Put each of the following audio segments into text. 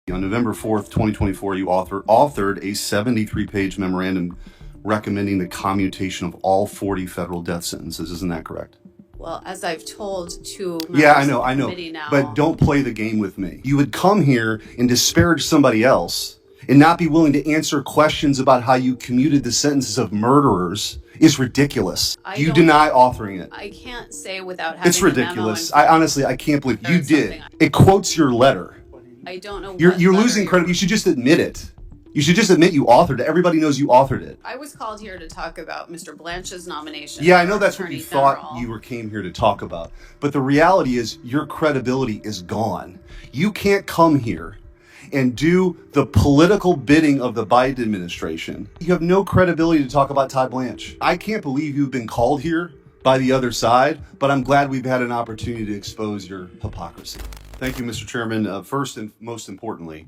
On November 4th, 2024, you authored a 73-page memorandum recommending the commutation of all 40 federal death sentences. Isn't that correct? Well, as I've told two Yeah, I members know, of the I know. committee now, But don't play the game with me. You would come here and disparage somebody else and not be willing to answer questions about how you commuted the sentences of murderers is ridiculous. Do you deny authoring it? I can't say without having It's ridiculous. I honestly, I can't believe you did. It quotes your letter. I don't know. You're losing credit. You should just admit it. You should just admit you authored it. Everybody knows you authored it. I was called here to talk about Mr. Blanche's nomination. Yeah, I know that's what you thought you came here to talk about. But the reality is your credibility is gone. You can't come here and do the political bidding of the Biden administration. You have no credibility to talk about Todd Blanche. I can't believe you've been called here by the other side, but I'm glad we've had an opportunity to expose your hypocrisy. Thank you, Mr. Chairman. First and most importantly,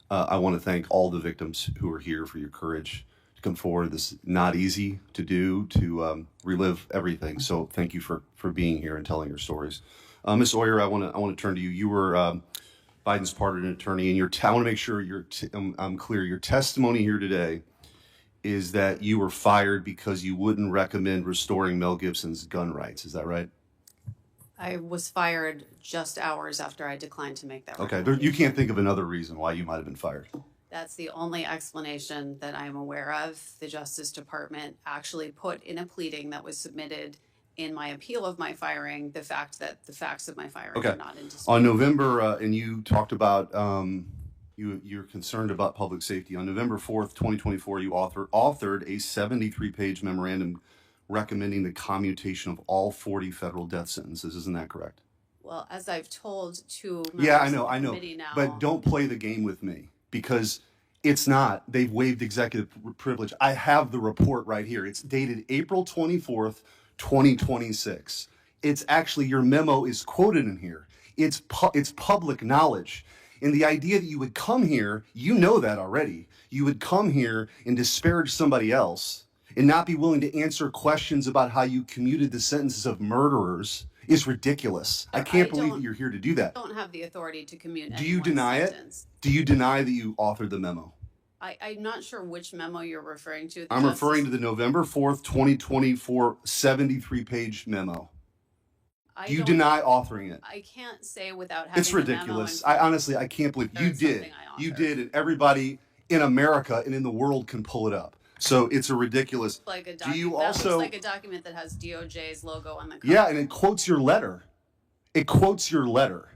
I want to thank all the victims who are here for your courage to come forward. This is not easy to do, to relive everything. So thank you for being here and telling your stories. Ms. Oyer, I want to turn to you. You were Biden's pardon attorney, and I want to make sure I'm clear. Your testimony here today is that you were fired because you wouldn't recommend restoring Mel Gibson's gun rights. Is that right? I was fired just hours after I declined to make that. Okay, you can't think of another reason why you might have been fired. That's the only explanation that I'm aware of. The Justice Department actually put in a pleading that was submitted in my appeal of my firing the fact that the facts of my firing are not in dispute. On November, and you talked about you're concerned about public safety. On November 4th, 2024, you authored a 73-page memorandum recommending the commutation of all 40 federal death sentences. Isn't that correct? Well, as I've told two members I of know, the committee now, but don't play the game with me because it's not. They've waived executive privilege. I have the report right here. It's dated April 24th, 2026. It's actually, your memo is quoted in here. It's public knowledge. And the idea that you would come here, you know that already. You would come here and disparage somebody else and not be willing to answer questions about how you commuted the sentences of murderers is ridiculous. I can't believe that you're here to do that. I don't have the authority to commute. Do you deny it? Do you deny that you authored the memo? I'm not sure which memo you're referring to. I'm referring to the November 4th, 2024 73-page memo. Do you deny authoring it? I can't say without having. It's ridiculous. I honestly, I can't believe you did. You did, and everybody in America and in the world can pull it up. So it's a ridiculous. Do you also? That looks like a document that has DOJ's logo on the cover. Yeah, and it quotes your letter. It quotes your letter.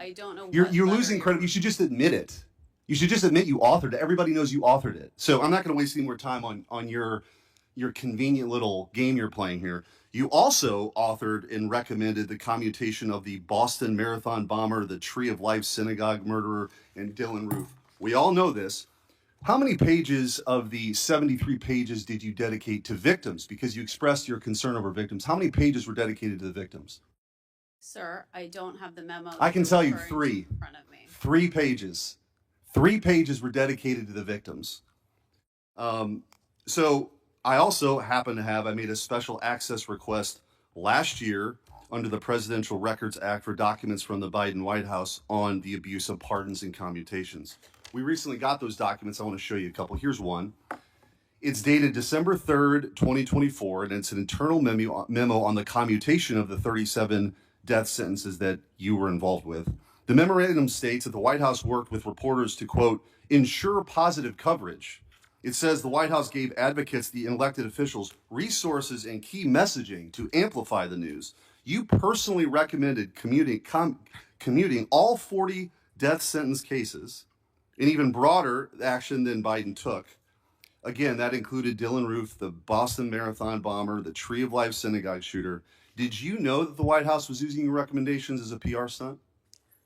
I don't know. You're losing credit. You should just admit it. You should just admit you authored it. Everybody knows you authored it. So I'm not going to waste any more time on your convenient little game you're playing here. You also authored and recommended the commutation of the Boston Marathon bomber, the Tree of Life synagogue murderer, and Dylan Roof. We all know this. How many pages of the 73 pages did you dedicate to victims? Because you expressed your concern over victims. How many pages were dedicated to the victims? Sir, I don't have the memo. I can tell you 3. In front of me. 3 pages. 3 pages were dedicated to the victims. So I also happen to have, I made a special access request last year under the Presidential Records Act for documents from the Biden White House on the abuse of pardons and commutations. We recently got those documents. I want to show you a couple. Here's one. It's dated December 3rd, 2024, and it's an internal memo on the commutation of the 37 death sentences that you were involved with. The memorandum states that the White House worked with reporters to, quote, ensure positive coverage. It says the White House gave advocates, the elected officials, resources and key messaging to amplify the news. You personally recommended commuting all 40 death sentence cases, an even broader action than Biden took. Again, that included Dylan Roof, the Boston Marathon bomber, the Tree of Life synagogue shooter. Did you know that the White House was using your recommendations as a PR stunt?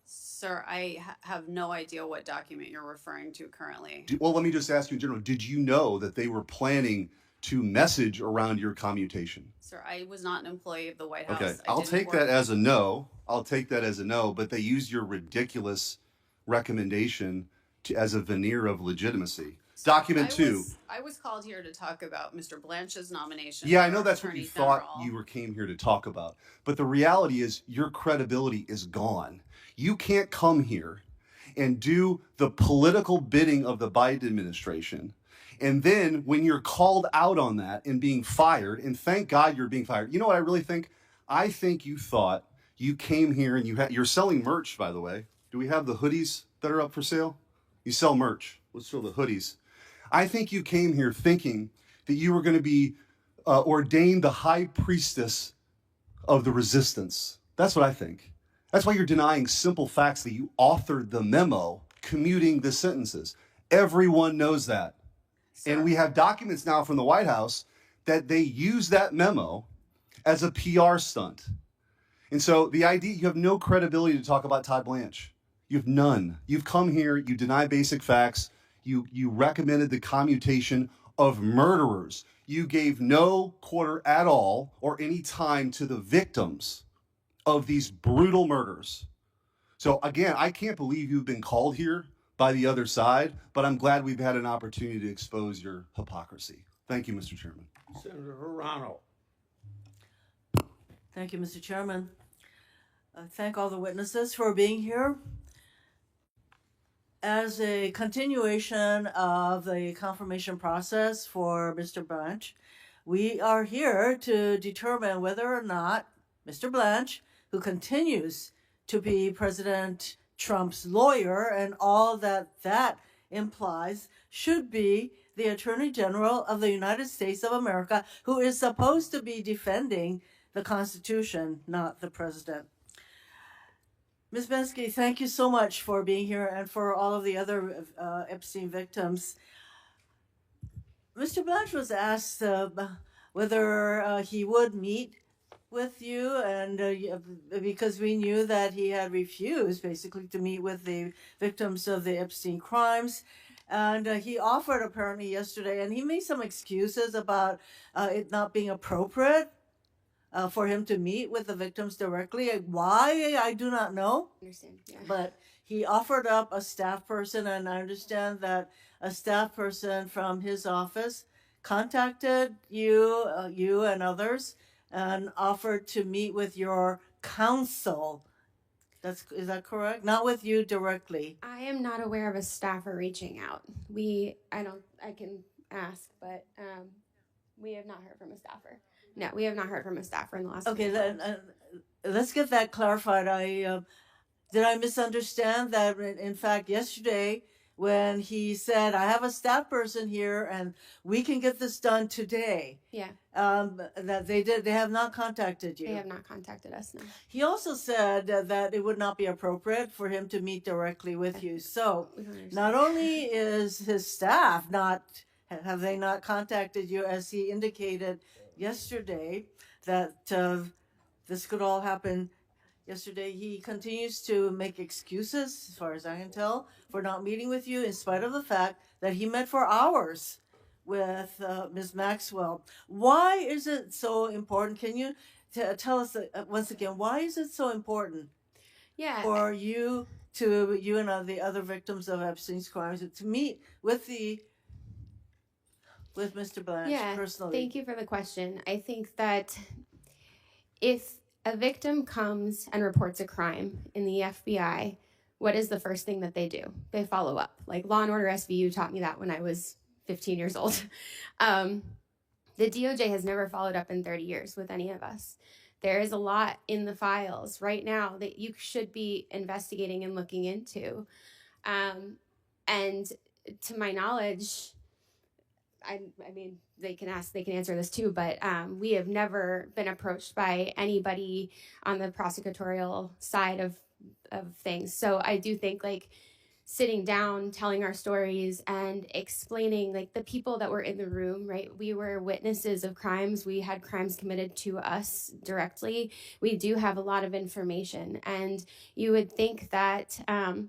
Sir, I have no idea what document you're referring to currently. Well, let me just ask you in general. Did you know that they were planning to message around your commutation? Sir, I was not an employee of the White House. Okay, I'll take that as a no. I'll take that as a no, but they used your ridiculous recommendation as a veneer of legitimacy. Document 2. I was called here to talk about Mr. Blanche's nomination. Yeah, I know that's what you thought you came here to talk about. But the reality is your credibility is gone. You can't come here and do the political bidding of the Biden administration. And then when you're called out on that and being fired, and thank God you're being fired. You know what I really think? I think you thought you came here and you're selling merch, by the way. Do we have the hoodies that are up for sale? You sell merch. Let's show the hoodies. I think you came here thinking that you were going to be ordained the high priestess of the resistance. That's what I think. That's why you're denying simple facts that you authored the memo commuting the sentences. Everyone knows that. And we have documents now from the White House that they use that memo as a PR stunt. And so the idea, you have no credibility to talk about Todd Blanche. You have none. You've come here, you deny basic facts, you recommended the commutation of murderers. You gave no quarter at all or any time to the victims of these brutal murders. So again, I can't believe you've been called here by the other side, but I'm glad we've had an opportunity to expose your hypocrisy. Thank you, Mr. Chairman. Senator Hirano. Thank you, Mr. Chairman. Thank all the witnesses for being here. As a continuation of the confirmation process for Mr. Blanche, we are here to determine whether or not Mr. Blanche, who continues to be President Trump's lawyer and all that that implies, should be the Attorney General of the United States of America, who is supposed to be defending the Constitution, not the President. Ms. Bensky, thank you so much for being here and for all of the other Epstein victims. Mr. Blanche was asked whether he would meet with you, and because we knew that he had refused basically to meet with the victims of the Epstein crimes. And he offered apparently yesterday, and he made some excuses about it not being appropriate for him to meet with the victims directly. Why, I do not know. Understand, yeah. But he offered up a staff person, and I understand that a staff person from his office contacted you and others, and offered to meet with your counsel. Is that correct? Not with you directly. I am not aware of a staffer reaching out. I can ask, but we have not heard from a staffer. No, we have not heard from a staffer in the last. Okay, then let's get that clarified. Did I misunderstand that? In fact, yesterday when he said, "I have a staff person here, and we can get this done today," Yeah, that they have not contacted you. they have not contacted us. No. He also said that it would not be appropriate for him to meet directly with you. So We don't understand. not only is his staff have they not contacted you, as he indicated yesterday, that this could all happen yesterday, he continues to make excuses, as far as I can tell, for not meeting with you, in spite of the fact that he met for hours with Ms. Maxwell. Why is it so important? Can you tell us once again, why is it so important Yeah, for you and the other victims of Epstein's crimes to meet with Mr. Blanche yeah. personally? Thank you for the question. I think that if a victim comes and reports a crime in the FBI, what is the first thing that they do? They follow up. Like Law and Order SVU taught me that when I was 15 years old. The DOJ has never followed up in 30 years with any of us. There is a lot in the files right now that you should be investigating and looking into. And to my knowledge, I mean, they can answer this too, but we have never been approached by anybody on the prosecutorial side of things. So I do think like sitting down, telling our stories and explaining like the people that were in the room, right? We were witnesses of crimes. We had crimes committed to us directly. We do have a lot of information, and you would think that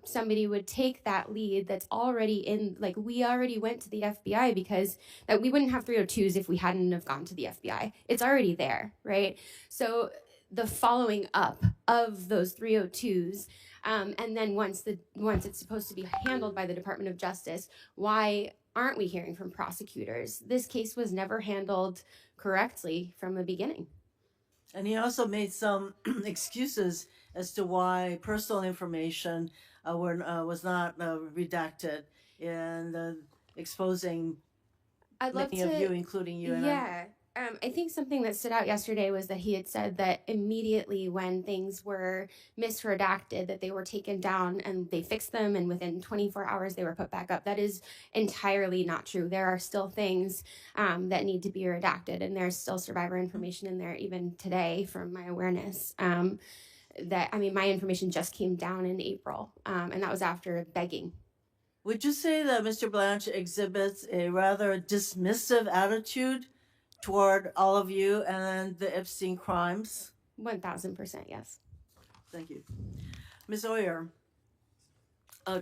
somebody would take that lead that's already in, like we already went to the FBI, because that we wouldn't have 302s if we hadn't have gone to the FBI. It's already there, right? So the following up of those 302s, and then once it's supposed to be handled by the Department of Justice, why aren't we hearing from prosecutors? This case was never handled correctly from the beginning. And he also made some excuses as to why personal information was not redacted in exposing I'd love many of you, including you. And Yeah. I think something that stood out yesterday was that he had said that immediately when things were misredacted, that they were taken down and they fixed them, and within 24 hours they were put back up. That is entirely not true. There are still things that need to be redacted, and there's still survivor information in there even today, from my awareness. My information just came down in April, and that was after begging. Would you say that Mr. Blanche exhibits a rather dismissive attitude toward all of you and the Epstein crimes? 1000%, yes. Thank you. Ms. Oyer,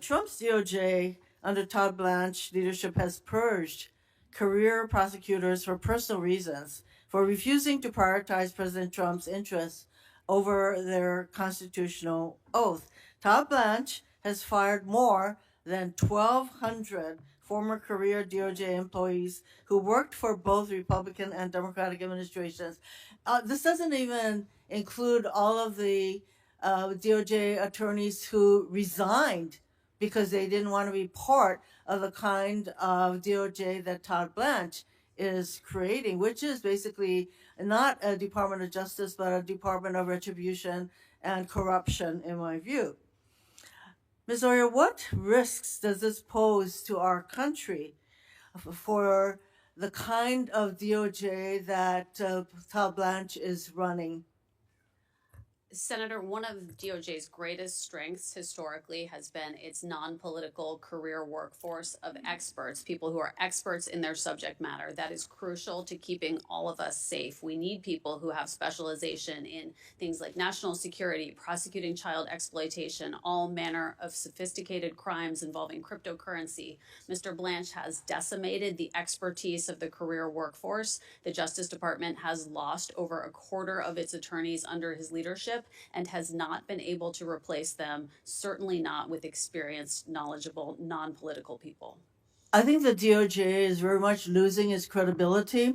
Trump's DOJ under Todd Blanche leadership has purged career prosecutors for personal reasons for refusing to prioritize President Trump's interests over their constitutional oath. Todd Blanche has fired more than 1,200 former career DOJ employees who worked for both Republican and Democratic administrations. This doesn't even include all of the DOJ attorneys who resigned because they didn't want to be part of the kind of DOJ that Todd Blanche is creating, which is basically not a Department of Justice, but a Department of Retribution and Corruption, in my view. Ms. Oyer, what risks does this pose to our country for the kind of DOJ that Todd Blanche is running? Senator, one of DOJ's greatest strengths historically has been its non-political career workforce of experts, people who are experts in their subject matter. That is crucial to keeping all of us safe. We need people who have specialization in things like national security, prosecuting child exploitation, all manner of sophisticated crimes involving cryptocurrency. Mr. Blanche has decimated the expertise of the career workforce. The Justice Department has lost over a quarter of its attorneys under his leadership and has not been able to replace them, certainly not with experienced, knowledgeable, non-political people. I think the DOJ is very much losing its credibility.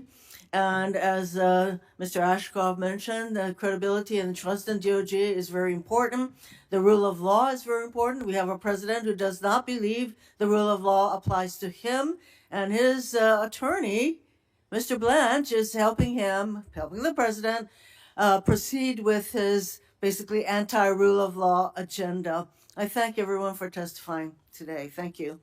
And as Mr. Ashcroft mentioned, the credibility and trust in DOJ is very important. The rule of law is very important. We have a president who does not believe the rule of law applies to him, and his attorney, Mr. Blanche, is helping the president proceed with his basically anti-rule of law agenda. I thank everyone for testifying today. Thank you.